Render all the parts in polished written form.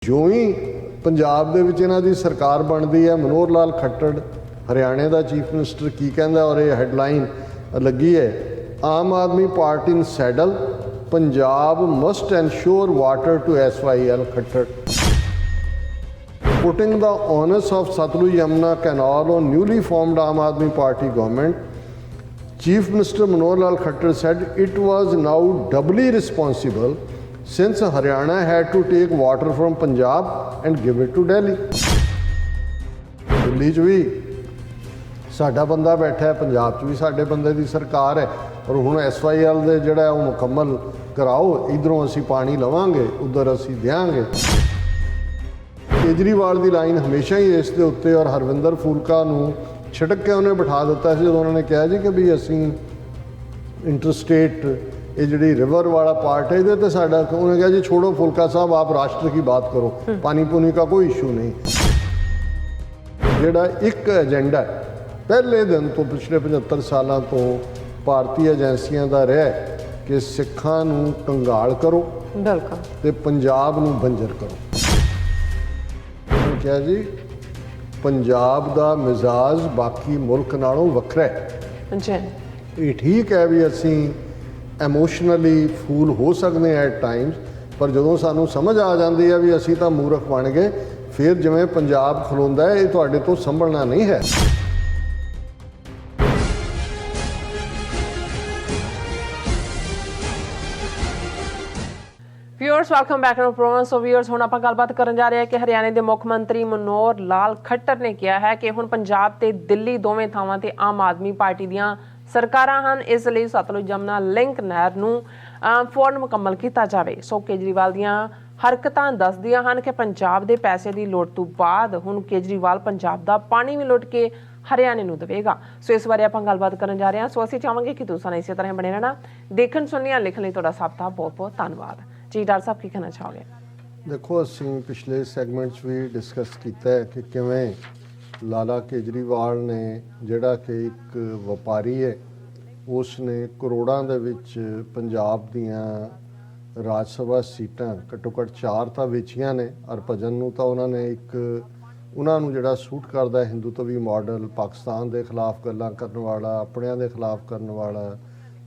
ਜੋ ਹੀ ਪੰਜਾਬ ਦੇ ਵਿੱਚ ਇਹਨਾਂ ਦੀ ਸਰਕਾਰ ਬਣਦੀ ਹੈ, ਮਨੋਹਰ ਲਾਲ ਖੱਟੜ ਹਰਿਆਣੇ ਦਾ ਚੀਫ ਮਿਨਿਸਟਰ ਕੀ ਕਹਿੰਦਾ, ਔਰ ਇਹ ਹੈਡਲਾਈਨ ਲੱਗੀ ਹੈ, Aam Aadmi Party in saddle, Punjab must ensure water to SYL Khattar. Putting the onus of Satluj Yamuna Canal on newly formed Aam Aadmi Party government, Chief Minister Manohar Lal Khattar said it was now doubly responsible since Haryana had to take water from Punjab and give it to Delhi. Delhi 'ਚ ਵੀ ਸਾਡਾ ਬੰਦਾ ਬੈਠਾ ਹੈ, ਪੰਜਾਬ 'ਚ ਵੀ ਸਾਡੇ ਬੰਦੇ ਦੀ ਸਰਕਾਰ ਹੈ, ਔਰ ਹੁਣ SYL ਦੇ ਜਿਹੜਾ ਉਹ ਮੁਕੰਮਲ ਕਰਾਓ, ਇੱਧਰੋਂ ਅਸੀਂ ਪਾਣੀ ਲਵਾਂਗੇ, ਉੱਧਰ ਅਸੀਂ ਦਿਆਂਗੇ। ਕੇਜਰੀਵਾਲ ਦੀ ਲਾਈਨ ਹਮੇਸ਼ਾ ਹੀ ਇਸ ਦੇ ਉੱਤੇ, ਔਰ ਹਰਵਿੰਦਰ ਫੂਲਕਾ ਨੂੰ ਛਿੜਕ ਕੇ ਉਹਨੇ ਬਿਠਾ ਦਿੱਤਾ ਸੀ ਜਦੋਂ ਉਹਨਾਂ ਨੇ ਕਿਹਾ ਜੀ ਕਿ ਵੀ ਅਸੀਂ ਇੰਟਰਸਟੇਟ ਇਹ ਜਿਹੜੀ ਰਿਵਰ ਵਾਲਾ ਪਾर्ट है ਇਹਦੇ ਤੇ ਸਾਡਾ, ਉਹਨੇ ਕਿਹਾ ਜੀ छोड़ो फुल्का साहब, आप राष्ट्र की बात करो, पानी पूनी का कोई इशू नहीं। ਜਿਹੜਾ ਇੱਕ ਏਜੰਡਾ ਪਹਿਲੇ ਦਿਨ ਤੋਂ ਪਿਛਲੇ 75 ਸਾਲਾਂ ਤੋਂ ਭਾਰਤੀ ਏਜੰਸੀਆਂ ਦਾ ਰਿਹਾ ਕਿ ਸਿੱਖਾਂ ਨੂੰ ਕੰਗਾਲ ਕਰੋ ਤੇ ਪੰਜਾਬ ਨੂੰ ਬੰਜਰ ਕਰੋ। ਕਿਹਾ ਜੀ ਪੰਜਾਬ ਦਾ ਮਿਜ਼ਾਜ ਬਾਕੀ ਮੁਲਕ ਨਾਲੋਂ ਵੱਖਰਾ ਹੈ। ਇਹ ਠੀਕ ਹੈ ਵੀ ਅਸੀਂ ਇਮੋਸ਼ਨਲੀ ਫੂਲ ਹੋ ਸਕਦੇ ਹਾਂ ਐਟ ਟਾਈਮਸ, ਪਰ ਜਦੋਂ ਸਾਨੂੰ ਸਮਝ ਆ ਜਾਂਦੀ ਹੈ ਵੀ ਅਸੀਂ ਤਾਂ ਮੂਰਖ ਬਣ ਗਏ, ਫਿਰ ਜਿਵੇਂ ਪੰਜਾਬ ਖਲੋਂਦਾ ਹੈ, ਇਹ ਤੁਹਾਡੇ ਤੋਂ ਸੰਭਲਣਾ ਨਹੀਂ ਹੈ। Viewers welcome back to programme. So viewers ਹੁਣ ਆਪਾਂ ਗੱਲਬਾਤ ਕਰਨ ਜਾ ਰਹੇ ਹਾਂ ਕਿ ਹਰਿਆਣੇ ਦੇ ਮੁੱਖ ਮੰਤਰੀ ਮਨੋਹਰ ਲਾਲ ਖੱਟਰ ਨੇ ਕਿਹਾ ਹੈ ਕਿ ਹੁਣ ਪੰਜਾਬ ਤੇ ਦਿੱਲੀ ਦੋਵੇਂ ਥਾਵਾਂ ਤੇ ਆਮ ਆਦਮੀ ਪਾਰਟੀ ਦੀਆਂ ਸਰਕਾਰਾਂ ਹਨ, ਇਸ ਲਈ ਸਤਲੁਜ ਜਮਨਾ ਲਿੰਕ ਨਹਿਰ ਨੂੰ ਫੌਰਨ ਮੁਕੰਮਲ ਕੀਤਾ ਜਾਵੇ। ਸੋ ਕੇਜਰੀਵਾਲ ਦੀਆਂ ਹਰਕਤਾਂ ਦੱਸਦੀਆਂ ਹਨ ਕਿ ਪੰਜਾਬ ਦੇ ਪੈਸੇ ਦੀ ਲੁੱਟ ਤੋਂ ਬਾਅਦ ਹੁਣ ਕੇਜਰੀਵਾਲ ਪੰਜਾਬ ਦਾ ਪਾਣੀ ਵੀ ਲੁੱਟ ਕੇ ਹਰਿਆਣੇ ਨੂੰ ਦੇਵੇਗਾ। ਸੋ ਇਸ ਬਾਰੇ ਆਪਾਂ ਗੱਲਬਾਤ ਕਰਨ ਜਾ ਰਹੇ ਹਾਂ। ਸੋ ਅਸੀਂ ਚਾਹਾਂਗੇ ਕਿ ਤੁਸੀਂ ਇਸੇ ਤਰ੍ਹਾਂ ਬਣੇ ਰਹਿਣਾ। ਦੇਖਣ ਸੁਣਨ ਲਿਖਣ ਲਈ ਤੁਹਾਡਾ ਸਭ ਦਾ ਬਹੁਤ ਬਹੁਤ ਧੰਨਵਾਦ ਜੀ। ਡਾਕਟਰ ਸਾਹਿਬ ਕੀ ਕਹਿਣਾ ਚਾਹੋਗੇ? ਦੇਖੋ, ਅਸੀਂ ਪਿਛਲੇ ਸੈਗਮੈਂਟ 'ਚ ਵੀ ਡਿਸਕਸ ਕੀਤਾ ਹੈ ਕਿ ਕਿਵੇਂ ਲਾਲਾ ਕੇਜਰੀਵਾਲ ਨੇ, ਜਿਹੜਾ ਕਿ ਇੱਕ ਵਪਾਰੀ ਹੈ, ਉਸ ਨੇ ਕਰੋੜਾਂ ਦੇ ਵਿੱਚ ਪੰਜਾਬ ਦੀਆਂ ਰਾਜ ਸਭਾ ਸੀਟਾਂ ਘੱਟੋ ਘੱਟ 4 ਤਾਂ ਵੇਚੀਆਂ ਨੇ। ਹਰਭਜਨ ਨੂੰ ਤਾਂ ਉਹਨਾਂ ਨੇ ਉਹਨਾਂ ਨੂੰ ਜਿਹੜਾ ਸੂਟ ਕਰਦਾ ਹਿੰਦੂਤਵੀ ਮਾਡਲ, ਪਾਕਿਸਤਾਨ ਦੇ ਖਿਲਾਫ ਗੱਲਾਂ ਕਰਨ ਵਾਲਾ, ਆਪਣਿਆਂ ਦੇ ਖਿਲਾਫ ਕਰਨ ਵਾਲਾ,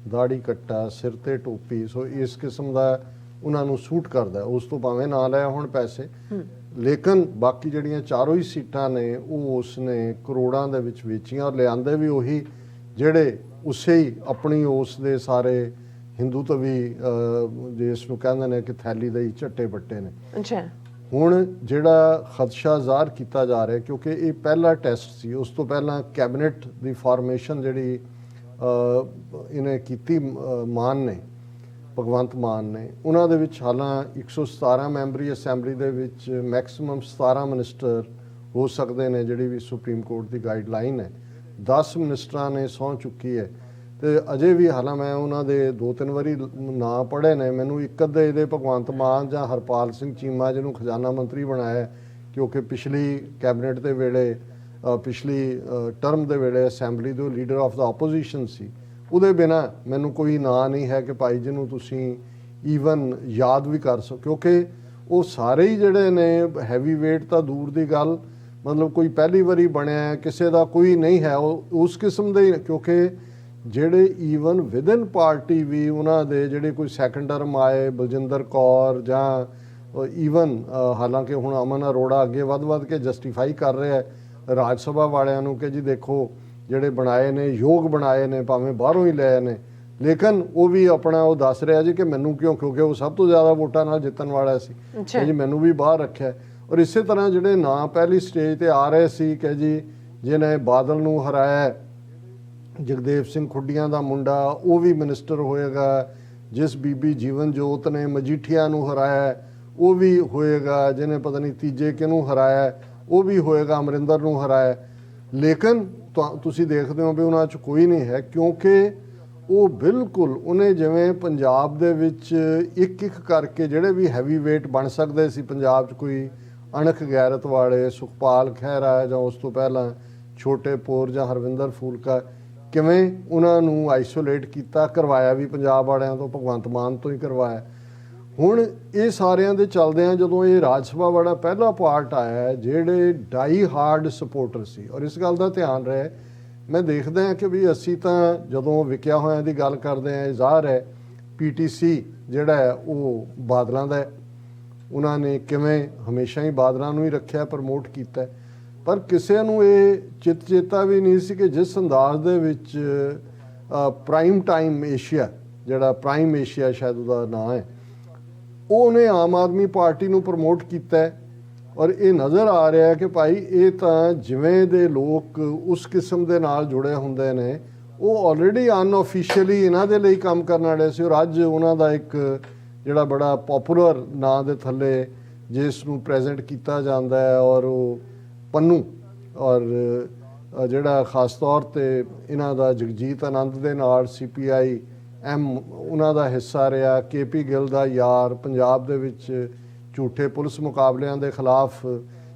ਦਾੜੀ ਕੱਟਾ, ਸਿਰ ਤੇ ਟੋਪੀ, ਸੋ ਇਸ ਕਿਸਮ ਦਾ ਉਹਨਾਂ ਨੂੰ ਸੂਟ ਕਰਦਾ। ਉਸ ਤੋਂ ਭਾਵੇਂ ਨਾ ਲਿਆ ਹੁਣ ਪੈਸੇ, ਲੇਕਿਨ ਬਾਕੀ ਜਿਹੜੀਆਂ ਚਾਰੋਂ ਹੀ ਸੀਟਾਂ ਨੇ ਉਹ ਉਸ ਨੇ ਕਰੋੜਾਂ ਦੇ ਵਿੱਚ ਵੇਚੀਆਂ, ਔਰ ਲਿਆਂਦੇ ਵੀ ਉਹੀ ਜਿਹੜੇ ਉਸੇ ਹੀ ਆਪਣੀ ਉਸ ਦੇ ਸਾਰੇ ਹਿੰਦੂਤਵੀ ਜਿਸ ਨੂੰ ਕਹਿੰਦੇ ਨੇ ਕਿ ਥੈਲੀ ਦੇ ਹੀ ਝੱਟੇ ਬੱਟੇ ਨੇ। ਹੁਣ ਜਿਹੜਾ ਖਦਸ਼ਾ ਜ਼ਾਹਰ ਕੀਤਾ ਜਾ ਰਿਹਾ, ਕਿਉਂਕਿ ਇਹ ਪਹਿਲਾ ਟੈਸਟ ਸੀ, ਉਸ ਤੋਂ ਪਹਿਲਾਂ ਕੈਬਨਿਟ ਦੀ ਫਾਰਮੇਸ਼ਨ ਜਿਹੜੀ ਇਹਨੇ ਕੀਤੀ ਭਗਵੰਤ ਮਾਨ ਨੇ, ਉਹਨਾਂ ਦੇ ਵਿੱਚ ਹਾਲਾਂ 117 ਮੈਂਬਰੀ ਅਸੈਂਬਲੀ ਦੇ ਵਿੱਚ ਮੈਕਸਿਮਮ 17 ਮਿਨਿਸਟਰ ਹੋ ਸਕਦੇ ਨੇ, ਜਿਹੜੀ ਵੀ ਸੁਪਰੀਮ ਕੋਰਟ ਦੀ ਗਾਈਡਲਾਈਨ ਹੈ। 10 ਮਿਨਿਸਟਰਾਂ ਨੇ ਸਹੁੰ ਚੁੱਕੀ ਹੈ, ਤੇ ਅਜੇ ਵੀ ਹਾਲਾਂ ਮੈਂ ਉਹਨਾਂ ਦੇ 2-3 ਵਾਰੀ ਨਾਂ ਪੜ੍ਹੇ ਨੇ। ਮੈਨੂੰ ਇੱਕ ਅੱਧੇ ਇਹਦੇ ਭਗਵੰਤ ਮਾਨ ਜਾਂ ਹਰਪਾਲ ਸਿੰਘ ਚੀਮਾ ਜਿਹਨੂੰ ਖਜ਼ਾਨਾ ਮੰਤਰੀ ਬਣਾਇਆ, ਕਿਉਂਕਿ ਪਿਛਲੀ ਕੈਬਨਿਟ ਦੇ ਵੇਲੇ, ਪਿਛਲੀ ਟਰਮ ਦੇ ਵੇਲੇ ਅਸੈਂਬਲੀ ਦੇ ਲੀਡਰ ਆਫ ਦਾ ਆਪੋਜੀਸ਼ਨ ਸੀ, ਉਹਦੇ ਬਿਨਾਂ ਮੈਨੂੰ ਕੋਈ ਨਾਂ ਨਹੀਂ ਹੈ ਕਿ ਭਾਈ ਜਿਹਨੂੰ ਤੁਸੀਂ ਈਵਨ ਯਾਦ ਵੀ ਕਰ ਸਕੋ, ਕਿਉਂਕਿ ਉਹ ਸਾਰੇ ਹੀ ਜਿਹੜੇ ਨੇ ਹੈਵੀ ਵੇਟ ਤਾਂ ਦੂਰ ਦੀ ਗੱਲ, ਮਤਲਬ ਕੋਈ ਪਹਿਲੀ ਵਾਰੀ ਬਣਿਆ ਕਿਸੇ ਦਾ ਕੋਈ ਨਹੀਂ ਹੈ ਉਹ ਉਸ ਕਿਸਮ ਦੇ, ਕਿਉਂਕਿ ਜਿਹੜੇ ਈਵਨ ਵਿਦਨ ਪਾਰਟੀ ਵੀ ਉਹਨਾਂ ਦੇ ਜਿਹੜੇ ਕੋਈ ਸੈਕੰਡ ਟਰਮ ਆਏ, ਬਲਜਿੰਦਰ ਕੌਰ ਜਾਂ ਈਵਨ ਹਾਲਾਂਕਿ ਹੁਣ ਅਮਨ ਅਰੋੜਾ ਅੱਗੇ ਵੱਧ ਕੇ ਜਸਟੀਫਾਈ ਕਰ ਰਿਹਾ ਹੈ ਰਾਜ ਸਭਾ ਵਾਲਿਆਂ ਨੂੰ ਕਿ ਜੀ ਦੇਖੋ ਜਿਹੜੇ ਬਣਾਏ ਨੇ, ਯੋਗ ਬਣਾਏ ਨੇ, ਭਾਵੇਂ ਬਾਹਰੋਂ ਹੀ ਲਏ ਨੇ, ਲੇਕਿਨ ਉਹ ਵੀ ਆਪਣਾ ਉਹ ਦੱਸ ਰਿਹਾ ਜੀ ਕਿ ਮੈਨੂੰ ਕਿਉਂ, ਕਿਉਂਕਿ ਉਹ ਸਭ ਤੋਂ ਜ਼ਿਆਦਾ ਵੋਟਾਂ ਨਾਲ ਜਿੱਤਣ ਵਾਲਾ ਸੀ, ਜੀ ਮੈਨੂੰ ਵੀ ਬਾਹਰ ਰੱਖਿਆ। ਔਰ ਇਸੇ ਤਰ੍ਹਾਂ ਜਿਹੜੇ ਨਾਂ ਪਹਿਲੀ ਸਟੇਜ ਤੇ ਆ ਰਹੇ ਸੀ ਕਿ ਜੀ ਜਿਹਨੇ ਬਾਦਲ ਨੂੰ ਹਰਾਇਆ, ਜਗਦੇਵ ਸਿੰਘ ਖੁੱਡੀਆਂ ਦਾ ਮੁੰਡਾ, ਉਹ ਵੀ ਮਿਨਿਸਟਰ ਹੋਏਗਾ। ਜਿਸ ਬੀਬੀ ਜੀਵਨ ਜੋਤ ਨੇ ਮਜੀਠੀਆ ਨੂੰ ਹਰਾਇਆ, ਉਹ ਵੀ ਹੋਏਗਾ। ਜਿਹਨੇ ਪਤਾ ਨਹੀਂ ਤੀਜੇ ਕਿਹਨੂੰ ਹਰਾਇਆ, ਉਹ ਵੀ ਹੋਏਗਾ। ਅਮਰਿੰਦਰ ਨੂੰ ਹਰਾਇਆ, ਲੇਕਿਨ ਤੁਸੀਂ ਦੇਖਦੇ ਹੋ ਵੀ ਉਹਨਾਂ 'ਚ ਕੋਈ ਨਹੀਂ ਹੈ, ਕਿਉਂਕਿ ਉਹ ਬਿਲਕੁਲ ਉਹਨੇ ਜਿਵੇਂ ਪੰਜਾਬ ਦੇ ਵਿੱਚ ਇੱਕ ਕਰਕੇ ਜਿਹੜੇ ਵੀ ਹੈਵੀ ਵੇਟ ਬਣ ਸਕਦੇ ਸੀ ਪੰਜਾਬ 'ਚ, ਕੋਈ ਅਣਖ ਗੈਰਤ ਵਾਲੇ, ਸੁਖਪਾਲ ਖਹਿਰਾ ਜਾਂ ਉਸ ਤੋਂ ਪਹਿਲਾਂ ਛੋਟੇ ਪੋਰ ਜਾਂ ਹਰਵਿੰਦਰ ਫੂਲਕਾ, ਕਿਵੇਂ ਉਹਨਾਂ ਨੂੰ ਆਈਸੋਲੇਟ ਕੀਤਾ, ਕਰਵਾਇਆ ਵੀ ਪੰਜਾਬ ਵਾਲਿਆਂ ਤੋਂ, ਭਗਵੰਤ ਮਾਨ ਤੋਂ ਹੀ ਕਰਵਾਇਆ। ਹੁਣ ਇਹ ਸਾਰਿਆਂ ਦੇ ਚੱਲਦਿਆਂ ਜਦੋਂ ਇਹ ਰਾਜ ਸਭਾ ਵਾਲਾ ਪਹਿਲਾ ਪਾਰਟ ਆਇਆ, ਜਿਹੜੇ ਡਾਈ ਹਾਰਡ ਸਪੋਰਟਰ ਸੀ, ਔਰ ਇਸ ਗੱਲ ਦਾ ਧਿਆਨ ਰਹੇ, ਮੈਂ ਦੇਖਦਾ ਹਾਂ ਕਿ ਵੀ ਅਸੀਂ ਤਾਂ ਜਦੋਂ ਵਿਕਿਆ ਹੋਇਆਂ ਦੀ ਗੱਲ ਕਰਦੇ ਹਾਂ, ਜ਼ਾਹਰ ਹੈ ਪੀਟੀਸੀ ਜਿਹੜਾ ਹੈ ਉਹ ਬਾਦਲਾਂ ਦਾ ਹੈ, ਉਹਨਾਂ ਨੇ ਕਿਵੇਂ ਹਮੇਸ਼ਾ ਹੀ ਬਾਦਲਾਂ ਨੂੰ ਹੀ ਰੱਖਿਆ, ਪ੍ਰਮੋਟ ਕੀਤਾ, ਪਰ ਕਿਸੇ ਨੂੰ ਇਹ ਚੇਤਾ ਵੀ ਨਹੀਂ ਸੀ ਕਿ ਜਿਸ ਅੰਦਾਜ਼ ਦੇ ਵਿੱਚ ਪ੍ਰਾਈਮ ਟਾਈਮ ਏਸ਼ੀਆ, ਜਿਹੜਾ ਪ੍ਰਾਈਮ ਏਸ਼ੀਆ ਸ਼ਾਇਦ ਉਹਦਾ ਨਾਂ ਹੈ, ਉਹਨੇ ਆਮ ਆਦਮੀ ਪਾਰਟੀ ਨੂੰ ਪ੍ਰਮੋਟ ਕੀਤਾ, ਔਰ ਇਹ ਨਜ਼ਰ ਆ ਰਿਹਾ ਹੈ ਕਿ ਭਾਈ ਇਹ ਤਾਂ ਜਿਵੇਂ ਦੇ ਲੋਕ ਉਸ ਕਿਸਮ ਦੇ ਨਾਲ ਜੁੜੇ ਹੁੰਦੇ ਨੇ, ਉਹ ਆਲਰੇਡੀ ਅਨਆਫੀਸ਼ੀਅਲੀ ਇਹਨਾਂ ਦੇ ਲਈ ਕੰਮ ਕਰਨ ਵਾਲੇ ਸੀ, ਔਰ ਅੱਜ ਉਹਨਾਂ ਦਾ ਇੱਕ ਜਿਹੜਾ ਬੜਾ ਪਪੂਲਰ ਨਾਂ ਦੇ ਥੱਲੇ ਜਿਸ ਨੂੰ ਪ੍ਰੈਜ਼ੈਂਟ ਕੀਤਾ ਜਾਂਦਾ ਹੈ, ਔਰ ਉਹ ਪੰਨੂ, ਔਰ ਜਿਹੜਾ ਖਾਸ ਤੌਰ 'ਤੇ ਇਹਨਾਂ ਦਾ ਜਗਜੀਤ ਆਨੰਦ ਦੇ ਨਾਲ CPIM ਉਹਨਾਂ ਦਾ ਹਿੱਸਾ ਰਿਹਾ, KP ਗਿੱਲ ਦਾ ਯਾਰ, ਪੰਜਾਬ ਦੇ ਵਿੱਚ ਝੂਠੇ ਪੁਲਿਸ ਮੁਕਾਬਲਿਆਂ ਦੇ ਖਿਲਾਫ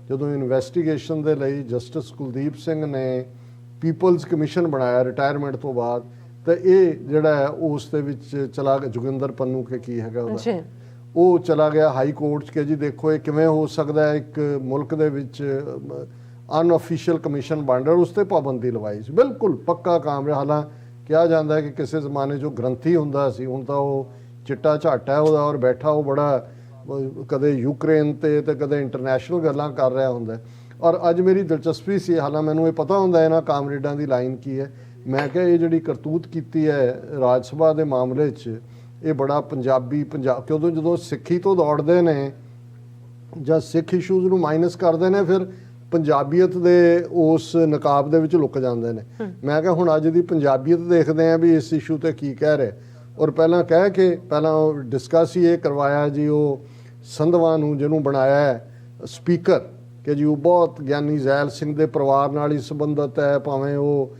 ਜਦੋਂ ਇਨਵੈਸਟੀਗੇਸ਼ਨ ਦੇ ਲਈ ਜਸਟਿਸ ਕੁਲਦੀਪ ਸਿੰਘ ਨੇ ਪੀਪਲਜ਼ ਕਮਿਸ਼ਨ ਬਣਾਇਆ ਰਿਟਾਇਰਮੈਂਟ ਤੋਂ ਬਾਅਦ, ਤਾਂ ਇਹ ਜਿਹੜਾ ਹੈ ਉਸ ਦੇ ਵਿੱਚ ਚਲਾ ਗਿਆ, ਜੋਗਿੰਦਰ ਪੰਨੂ ਕੇ ਕੀ ਹੈਗਾ ਉਹਦਾ, ਉਹ ਚਲਾ ਗਿਆ ਹਾਈ ਕੋਰਟ 'ਚ ਕਿ ਜੀ ਦੇਖੋ ਇਹ ਕਿਵੇਂ ਹੋ ਸਕਦਾ ਹੈ, ਇੱਕ ਮੁਲਕ ਦੇ ਵਿੱਚ ਅਨਆਫੀਸ਼ੀਅਲ ਕਮਿਸ਼ਨ ਬਣ ਰਿਹਾ, ਉਸ 'ਤੇ ਪਾਬੰਦੀ ਲਵਾਈ ਸੀ, ਬਿਲਕੁਲ ਪੱਕਾ ਕੰਮ ਰਿਹਾ। ਹਾਲਾਂ ਕਿਹਾ ਜਾਂਦਾ ਹੈ ਕਿ ਕਿਸੇ ਜ਼ਮਾਨੇ 'ਚ ਉਹ ਗ੍ਰੰਥੀ ਹੁੰਦਾ ਸੀ, ਹੁਣ ਤਾਂ ਉਹ ਚਿੱਟਾ ਝਾਟਾ ਹੈ ਉਹਦਾ, ਔਰ ਬੈਠਾ ਉਹ ਬੜਾ ਕਦੇ ਯੂਕਰੇਨ ਤੇ ਕਦੇ ਇੰਟਰਨੈਸ਼ਨਲ ਗੱਲਾਂ ਕਰ ਰਿਹਾ ਹੁੰਦਾ। ਔਰ ਅੱਜ ਮੇਰੀ ਦਿਲਚਸਪੀ ਸੀ, ਹਾਲਾਂ ਮੈਨੂੰ ਇਹ ਪਤਾ ਹੁੰਦਾ ਇਹਨਾਂ ਕਾਮਰੇਡਾਂ ਦੀ ਲਾਈਨ ਕੀ ਹੈ, ਮੈਂ ਕਿਹਾ ਇਹ ਜਿਹੜੀ ਕਰਤੂਤ ਕੀਤੀ ਹੈ ਰਾਜ ਸਭਾ ਦੇ ਮਾਮਲੇ 'ਚ, ਇਹ ਬੜਾ ਪੰਜਾਬ ਕਿਉਂ ਜਦੋਂ ਸਿੱਖੀ ਤੋਂ ਦੌੜਦੇ ਨੇ ਜਾਂ ਸਿੱਖ ਇਸ਼ੂਜ਼ ਨੂੰ ਮਾਈਨਸ ਕਰਦੇ ਨੇ, ਫਿਰ ਪੰਜਾਬੀਅਤ ਦੇ ਉਸ ਨਕਾਬ ਦੇ ਵਿੱਚ ਲੁਕ ਜਾਂਦੇ ਨੇ। ਮੈਂ ਕਿਹਾ ਹੁਣ ਅੱਜ ਦੀ ਪੰਜਾਬੀਅਤ ਦੇਖਦੇ ਹਾਂ ਵੀ ਇਸ ਇਸ਼ੂ ਤੇ ਕੀ ਕਹਿ ਰਹੇ, ਔਰ ਪਹਿਲਾਂ ਕਹਿ ਕੇ ਪਹਿਲਾਂ ਉਹ ਡਿਸਕਸ ਹੀ ਇਹ ਕਰਵਾਇਆ ਜੀ ਉਹ ਸੰਧਵਾ ਨੂੰ, ਜਿਹਨੂੰ ਬਣਾਇਆ ਹੈ ਸਪੀਕਰ, ਕਿ ਜੀ ਉਹ ਬਹੁਤ ਗਿਆਨੀ ਜ਼ੈਲ ਸਿੰਘ ਦੇ ਪਰਿਵਾਰ ਨਾਲ ਹੀ ਸੰਬੰਧਿਤ ਹੈ, ਭਾਵੇਂ ਉਹ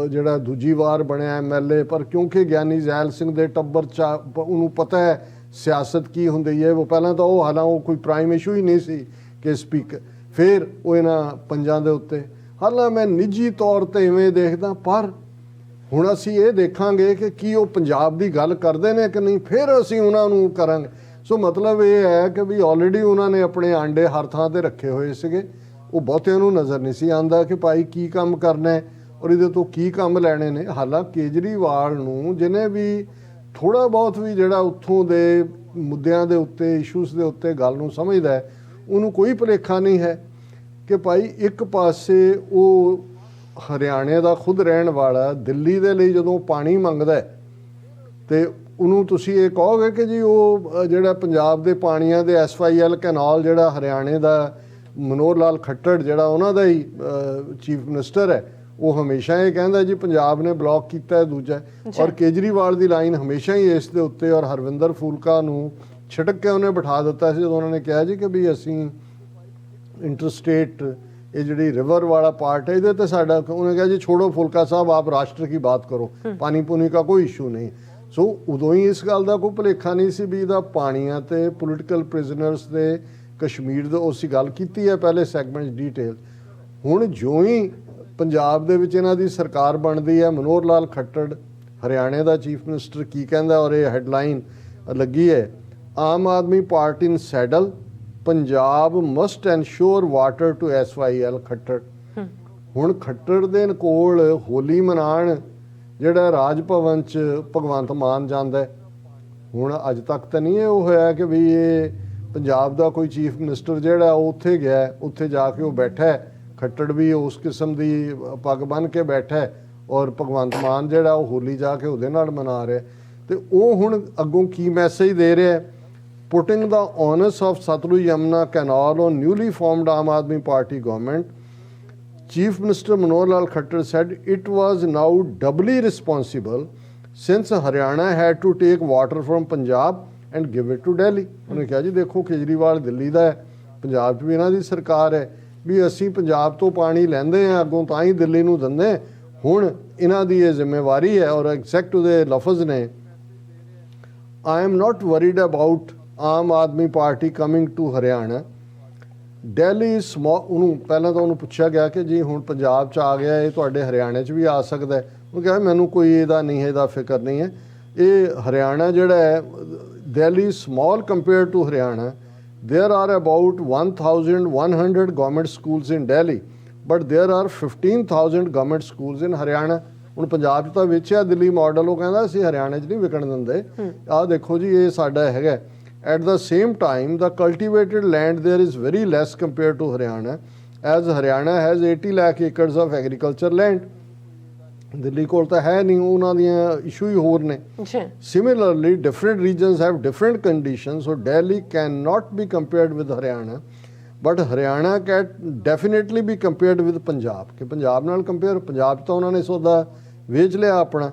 ਜਿਹੜਾ ਦੂਜੀ ਵਾਰ ਬਣਿਆ MLA, ਪਰ ਕਿਉਂਕਿ ਗਿਆਨੀ ਜ਼ੈਲ ਸਿੰਘ ਦੇ ਟੱਬਰ 'ਚ ਉਹਨੂੰ ਪਤਾ ਹੈ ਸਿਆਸਤ ਕੀ ਹੁੰਦੀ ਹੈ, ਉਹ ਪਹਿਲਾਂ ਤਾਂ ਉਹ ਹਾਲਾਂ ਉਹ ਕੋਈ ਪ੍ਰਾਈਮ ਇਸ਼ੂ ਹੀ ਨਹੀਂ ਸੀ ਕਿ ਸਪੀਕਰ, ਫਿਰ ਉਹ ਇਹਨਾਂ ਪੰਜਾਂ ਦੇ ਉੱਤੇ, ਹਾਲਾਂ ਮੈਂ ਨਿੱਜੀ ਤੌਰ 'ਤੇ ਇਵੇਂ ਦੇਖਦਾ, ਪਰ ਹੁਣ ਅਸੀਂ ਇਹ ਦੇਖਾਂਗੇ ਕਿ ਕੀ ਉਹ ਪੰਜਾਬ ਦੀ ਗੱਲ ਕਰਦੇ ਨੇ ਕਿ ਨਹੀਂ, ਫਿਰ ਅਸੀਂ ਉਹਨਾਂ ਨੂੰ ਕਰਾਂਗੇ। ਸੋ ਮਤਲਬ ਇਹ ਹੈ ਕਿ ਵੀ ਆਲਰੇਡੀ ਉਹਨਾਂ ਨੇ ਆਪਣੇ ਆਂਡੇ ਹਰ ਥਾਂ 'ਤੇ ਰੱਖੇ ਹੋਏ ਸੀਗੇ, ਉਹ ਬਹੁਤਿਆਂ ਨੂੰ ਨਜ਼ਰ ਨਹੀਂ ਸੀ ਆਉਂਦਾ ਕਿ ਭਾਈ ਕੀ ਕੰਮ ਕਰਨਾ ਹੈ ਔਰ ਇਹਦੇ ਤੋਂ ਕੀ ਕੰਮ ਲੈਣੇ ਨੇ। ਹਾਲਾਂ ਕੇਜਰੀਵਾਲ ਨੂੰ ਜਿਹਨੇ ਵੀ ਥੋੜ੍ਹਾ ਬਹੁਤ ਵੀ ਜਿਹੜਾ ਉੱਥੋਂ ਦੇ ਮੁੱਦਿਆਂ ਦੇ ਉੱਤੇ, ਇਸ਼ੂਜ਼ ਦੇ ਉੱਤੇ ਗੱਲ ਨੂੰ ਸਮਝਦਾ, ਉਹਨੂੰ ਕੋਈ ਭੁਲੇਖਾ ਨਹੀਂ ਹੈ ਕਿ ਭਾਈ ਇੱਕ ਪਾਸੇ ਉਹ ਹਰਿਆਣੇ ਦਾ ਖੁਦ ਰਹਿਣ ਵਾਲਾ ਦਿੱਲੀ ਦੇ ਲਈ ਜਦੋਂ ਪਾਣੀ ਮੰਗਦਾ ਤੇ ਉਹਨੂੰ ਤੁਸੀਂ ਇਹ ਕਹੋਗੇ ਕਿ ਜੀ ਉਹ ਜਿਹੜਾ ਪੰਜਾਬ ਦੇ ਪਾਣੀਆਂ ਦੇ SYL ਕੈਨਾਲ, ਜਿਹੜਾ ਹਰਿਆਣੇ ਦਾ ਮਨੋਹਰ ਲਾਲ ਖੱਟੜ ਜਿਹੜਾ ਉਹਨਾਂ ਦਾ ਹੀ ਚੀਫ ਮਿਨਿਸਟਰ ਹੈ, ਉਹ ਹਮੇਸ਼ਾ ਇਹ ਕਹਿੰਦਾ ਜੀ ਪੰਜਾਬ ਨੇ ਬਲੌਕ ਕੀਤਾ ਹੈ ਦੂਜਾ, ਔਰ ਕੇਜਰੀਵਾਲ ਦੀ ਲਾਈਨ ਹਮੇਸ਼ਾ ਹੀ ਇਸ ਦੇ ਉੱਤੇ, ਔਰ ਹਰਵਿੰਦਰ ਫੂਲਕਾ ਨੂੰ ਛਿੜਕ ਕੇ ਉਹਨੇ ਬਿਠਾ ਦਿੱਤਾ ਸੀ ਜਦੋਂ ਉਹਨਾਂ ਨੇ ਕਿਹਾ ਜੀ ਕਿ ਵੀ ਅਸੀਂ ਇੰਟਰਸਟੇਟ ਇਹ ਜਿਹੜੀ ਰਿਵਰ ਵਾਲਾ ਪਾर्ट है इधर तो साडा, उन्होंने कहा जी छोड़ो फुलका साहब आप राष्ट्र की बात करो, पानी पुनी का कोई इशू नहीं। सो उदों ही इस गल का कोई भुलेखा नहीं सी भी इहदा पानियां ते पोलिटिकल प्रिजनर्स दे कश्मीर दे उसी गल कीती है पहले सैगमेंट डिटेल। हुण जो ही पंजाब दे विच इन्हां दी सरकार बनदी है, मनोहर लाल खट्टर हरियाणे दा चीफ मिनिस्टर की कहंदा और ये हैडलाइन लगी है, Aam Aadmi party in saddle, Punjab must ensure water to SYL Khattar. हुण खट्टर दे कोल होली मनाण जिहड़ा राज भवन च भगवंत मान जांदा है, हुण अज तक तो नहीं वो होया कि भी ये पंजाब दा कोई चीफ मिनिस्टर जिहड़ा उत्थे गया, उत्थे जाके वो बैठा है, खट्टर भी उस किस्म दी पग बन के बैठा है और भगवंत मान जिहड़ा वो होली जाके उहदे नाल मना रहा है। तो वो हुण अगों की मैसेज दे रहा है, putting the onus of Satluj Yamuna canal on newly formed Aam Aadmi Party government, Chief Minister Manohar Lal Khattar said it was now doubly responsible since Haryana had to take water from Punjab and give it to Delhi। उन्होंने कहा जी देखो केजरीवाल दिल्ली दा है, पंजाब च भी इन्हां दी सरकार है, भी असीं पंजाब तो पानी लैंदे हैं अगों तां ही दिल्ली नूं दिंदे, हुण इन्हां दी ये जिम्मेवारी है। और एग्जैक्ट उहदे लफज ने, I am not worried about Aam Aadmi party coming to Haryana, Delhi small. ਉਹਨੂੰ ਪਹਿਲਾਂ ਤਾਂ ਉਹਨੂੰ ਪੁੱਛਿਆ ਗਿਆ ਕਿ ਜੀ ਹੁਣ ਪੰਜਾਬ 'ਚ ਆ ਗਿਆ, ਇਹ ਤੁਹਾਡੇ ਹਰਿਆਣੇ 'ਚ ਵੀ ਆ ਸਕਦਾ ਹੈ। ਉਹ ਕਹਿੰਦਾ ਮੈਨੂੰ ਕੋਈ ਇਹਦਾ ਨਹੀਂ ਹੈ, ਇਹਦਾ ਫਿਕਰ ਨਹੀਂ ਹੈ। ਇਹ ਹਰਿਆਣਾ ਜਿਹੜਾ ਹੈ Delhi is small compared to Haryana. There are about 1,100 government schools in Delhi, but there are 15,000 government schools in Haryana. ਹੁਣ ਪੰਜਾਬ 'ਚ ਤਾਂ ਵੇਚਿਆ ਦਿੱਲੀ ਮਾਡਲ, ਉਹ ਕਹਿੰਦਾ ਅਸੀਂ ਹਰਿਆਣੇ 'ਚ ਨਹੀਂ ਵਿਕਣ ਦਿੰਦੇ। ਆਹ ਦੇਖੋ ਜੀ, ਇਹ ਸਾਡਾ ਹੈਗਾ। At the same time the cultivated land there is very less compare to Haryana, as Haryana has 80 lakh acres of agriculture land. Delhi ਕੋਲ ਤਾਂ ਹੈ ਨਹੀਂ, ਉਹਨਾਂ ਦੀਆਂ ਇਸ਼ੂ ਹੀ ਹੋਰ ਨੇ। Similarly, different regions have different conditions, so Delhi cannot be compared with Haryana, but Haryana can definitely be compared with Punjab। कि पंजाब नाल compare, पंजाब तो उन्होंने सौदा वेच लिया अपना।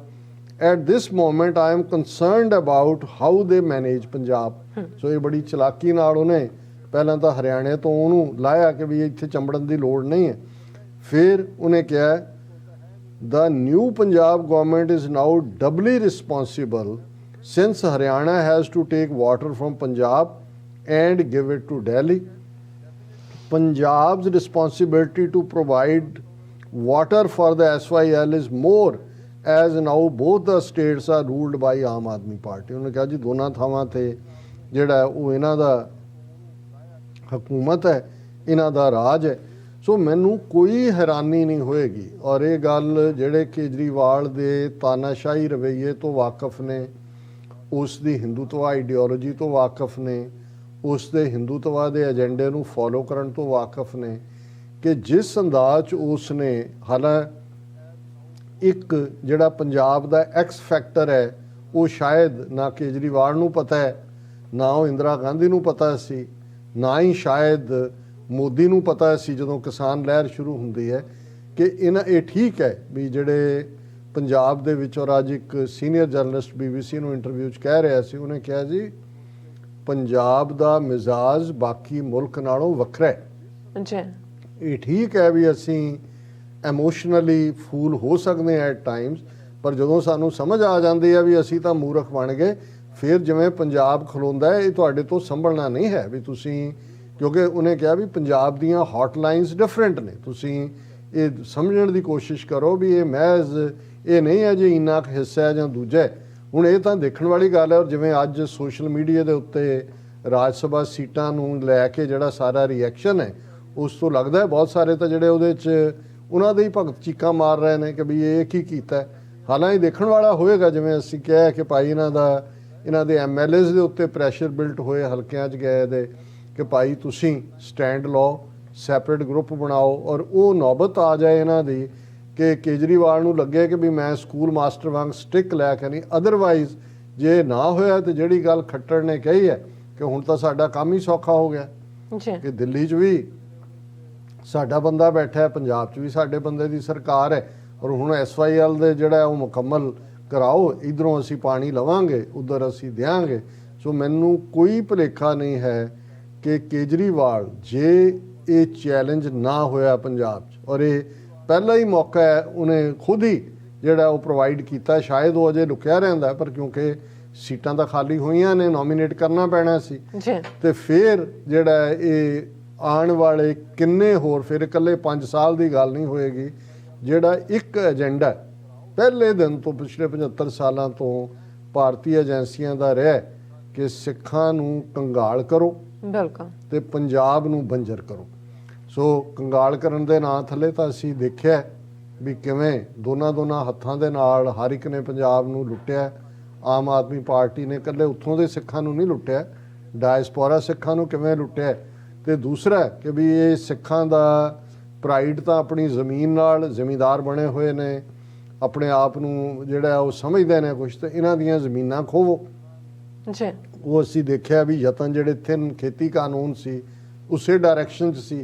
At this moment, I am concerned about how they manage Punjab। So ये बड़ी चलाकी नाल उन्हें पहला तो हरियाणे तो उन्होंने लाया कि भी इत्थे चंबड़न की लोड़ नहीं है। फिर उन्हें क्या है, the new Punjab government is now doubly responsible since Haryana has to take water from Punjab and give it to Delhi. Punjab's responsibility to provide water for the SYL is more, as now both the states are ruled by Aam Aadmi Party। उन्होंने कहा जी दोनों थावां ते जिहड़ा वो इन्हां दा हकूमत है, इन्हां दा राज है। सो मैनू कोई हैरानी नहीं होएगी। और ये गल जिहड़े केजरीवाल दे तानाशाही रवैये तो वाकफ ने, उस दी हिंदूत्व आइडियोलॉजी तो वाकफ ने, उस दे हिंदूत्व दे एजेंडे नू फॉलो करन तो वाकफ ने, कि जिस अंदाज उसने हालां एक जिहड़ा पंजाब दा एक्स फैक्टर है, वो शायद ना केजरीवाल नू पता है, ना वो इंदिरा गांधी नू पता सी, ना ही शायद मोदी नू पता सी जदों किसान लहर शुरू हुंदी है, कि इन्हां ये ठीक है भी जिहड़े पंजाब दे विच। और अज एक सीनियर जर्नलिस्ट BBC नू इंटरव्यू च कह रहा सी, उन्हें कहा जी पंजाब दा मिजाज बाकी मुल्क नालों वखरा है। ये ठीक है भी असीं एमोशनली फूल हो सकते हैं एट टाइम्स, पर जदों सानू समझ आ जाती है भी असीं तां मूर्ख बन गए, फिर जिवें पंजाब खलोंदा है, ये तुहाडे तो संभलना नहीं है भी तुसीं। क्योंकि उन्हें कहा भी पंजाब दियां हॉटलाइनस डिफरेंट ने, तुसीं ये समझण दी कोशिश करो भी ये महज ये नहीं है जी इन्ना क हिस्सा है जां दूजा है। हुण ये तां देखण वाली गल है। और जिवें अज सोशल मीडिया दे उत्ते राज सभा सीटां नूं लै के जिहड़ा सारा रिएक्शन है, उस तो लगदा है बहुत सारे तां जिहड़े उहदे च उन्हां दे ही भगत चीकां मार रहे हैं कि भी ये की कीता है। हालांकि देखण वाला होएगा, जिवें असीं कहा कि भाई इन्हां दे MLAs दे उत्ते प्रैशर बिल्ट होए हलकिਆਂ 'ਚ गए दे कि भाई तुसीं स्टैंड लो, सैपरेट ग्रुप बनाओ। और वो नौबत आ जाए इन्हां दी कि केजरीवाल नूं लगे कि भी मैं स्कूल मास्टर वांग स्टिक लैके नहीं, अदरवाइज जे ना होया तो जिहड़ी गल खट्टर ने कही है कि हुण तां साडा काम ही सौखा हो गया कि दिल्ली 'च भी साडा बंदा बैठा है, पंजाब 'च भी साडे बंदे दी सरकार है, और हुण SYL दे जिहड़ा वो मुकम्मल कराओ, इधरों असीं पानी लवांगे, उधर असीं देंगे। सो मैनूं कोई भुलेखा नहीं है कि केजरीवाल जे ये चैलेंज ना होया पंजाब 'च, और ये पहला ही मौका है उन्हें खुद ही जिहड़ा वो प्रोवाइड किया। शायद वो अजे लुकिया रहिंदा है, पर क्योंकि सीटां तां खाली होईयां ने, नॉमीनेट करना पैना सी, ते फिर जिहड़ा ये आने वाले किन्ने होर फिर इकल्ले 5 साल की गल नहीं होएगी, जिहड़ा एक एजेंडा पहले दिन तो पिछले 75 सालों तो भारतीय एजेंसियां का रहा कि सिखां नूं कंगाल करो ते पंजाब नूं बंजर करो। सो कंगाल करन दे नां थले तां असीं देखिआ भी किवें दोनां हत्थां दे नाल हर एक ने पंजाब नूं लुੱਟਿਆ। आम आदमी पार्टी ने कल्ले उत्थों दे सिखां नूं नहीं लुੱਟਿਆ, डायस्पोरा सिखां नूं किवें लुੱਟਿਆ। ते दूसरा कि भी ये सिखां दा प्राइड तां अपनी ज़मीन नाल जमींदार बने हुए ने, अपने आप नूं जिहड़ा वो समझदे ने कुछ, तो इन्हां दियां ज़मीनां खोवो। वो असीं देखिआ भी यतन जिहड़े थिन खेती कानून सी उसे डायरैक्शन च सी,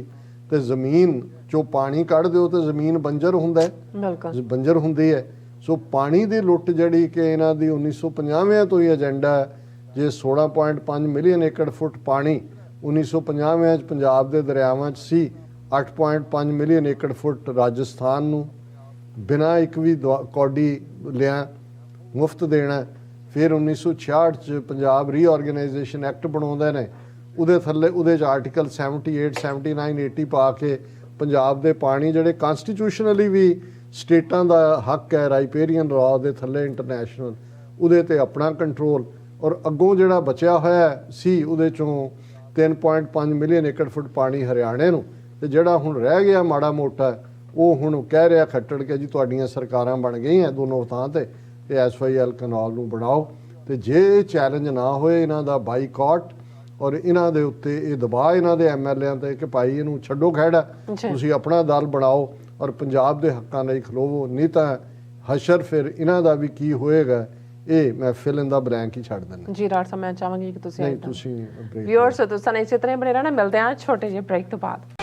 ते ज़मीन चो पानी कढ़ दिओ तो ज़मीन बंजर हुंदा है, बंजर हुंदी है। सो पानी की लुੱਟ जिहड़ी कि इन्हां दी 1950 तो ही एजेंडा है, जे 16.5 मिलियन एकड़ फुट पानी 1950 पंजाब के दरियावां च सी, 8.5 मिलियन एकड़ फुट राजस्थान नूं बिना एक भी कौडी लिया मुफ्त देना। फिर 1966 च पंजाब रीऑर्गेनाइजेशन एक्ट बनाउंदे ने, उहदे थल्ले उहदे च आर्टिकल 78, 79, 80 पा के पंजाब दे पानी जिहड़े कॉन्स्टिट्यूशनली भी स्टेटां दा हक है, राइपेरियन लॉ दे थल्ले इंटरनेशनल, उहदे ते अपना कंट्रोल। ਔਰ ਅੱਗੋਂ ਜਿਹੜਾ ਬਚਿਆ ਹੋਇਆ ਸੀ ਉਹਦੇ ਚੋਂ 3.5 ਮਿਲੀਅਨ ਏਕੜ ਫੁੱਟ ਪਾਣੀ ਹਰਿਆਣੇ ਨੂੰ, ਤੇ ਜਿਹੜਾ ਹੁਣ ਰਹਿ ਗਿਆ ਮਾੜਾ ਮੋਟਾ ਉਹ ਹੁਣ ਕਹਿ ਰਿਹਾ ਖੱਟੜ ਕੇ ਜੀ ਤੁਹਾਡੀਆਂ ਸਰਕਾਰਾਂ ਬਣ ਗਈਆਂ ਦੋਨੋਂ ਥਾਂ ਤੇ ਐਸਵਾਈਐਲ ਕਨਾਲ ਨੂੰ ਬਣਾਓ। ਤੇ ਜੇ ਇਹ ਚੈਲੰਜ ਨਾ ਹੋਏ ਇਹਨਾਂ ਦਾ ਬਾਈਕਾਟ ਔਰ ਇਹਨਾਂ ਦੇ ਉੱਤੇ ਇਹ ਦਬਾਅ ਇਹਨਾਂ ਦੇ ਐਮਐਲਏਆਂ ਤੇ ਕਿ ਭਾਈ ਇਹਨੂੰ ਛੱਡੋ ਖਹਿੜਾ, ਤੁਸੀਂ ਆਪਣਾ ਦਲ ਬਣਾਓ ਔਰ ਪੰਜਾਬ ਦੇ ਹੱਕਾਂ ਲਈ ਖਲੋਵੋ, ਨਹੀਂ ਤਾਂ ਹਸ਼ਰ ਫਿਰ ਇਹਨਾਂ ਦਾ ਵੀ ਕੀ ਹੋਏਗਾ ਇਹ ਮੈਂ ਫਿਲ ਇਨ ਦਾ ਬਲੈਂਕ ਹੀ ਛੱਡ ਦਿੰਦਾ। ਜੀ ਰਾਜ ਸਾਹਿਬ, ਮੈਂ ਚਾਹਾਂਗੀ ਕਿ ਤੁਸੀਂ ਨਹੀਂ ਤੁਸੀਂ ਵਿਊਅਰਸ ਤੁਸੀਂ ਇਸੇ ਤਰ੍ਹਾਂ ਬਣੇ ਰਹਿਣਾ। ਮਿਲਦੇ ਹਾਂ ਛੋਟੇ ਜਿਹੇ ਬ੍ਰੇਕ ਤੋਂ ਬਾਅਦ।